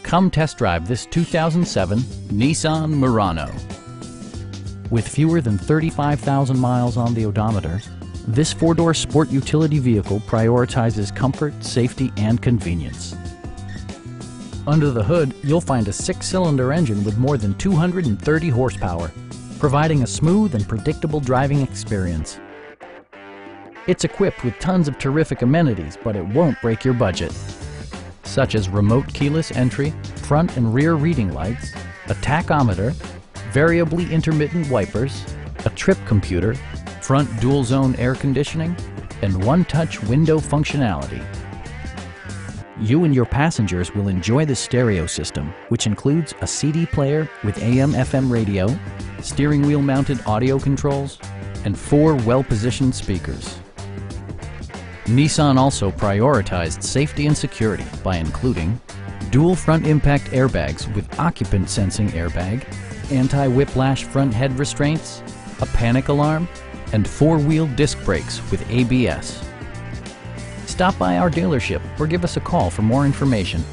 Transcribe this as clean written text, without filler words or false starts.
Come test drive this 2007 Nissan Murano. With fewer than 35,000 miles on the odometer, this four-door sport utility vehicle prioritizes comfort, safety, and convenience. Under the hood, you'll find a six-cylinder engine with more than 230 horsepower, providing a smooth and predictable driving experience. It's equipped with tons of terrific amenities, but it won't break your budget, such as remote keyless entry, front and rear reading lights, a tachometer, variably intermittent wipers, a trip computer, front dual-zone air conditioning, and one-touch window functionality. You and your passengers will enjoy the stereo system, which includes a CD player with AM/FM radio, steering wheel mounted audio controls, and 4 well-positioned speakers. Nissan also prioritized safety and security by including dual front impact airbags with occupant sensing airbag, anti-whiplash front head restraints, a panic alarm, and 4-wheel disc brakes with ABS. Stop by our dealership or give us a call for more information.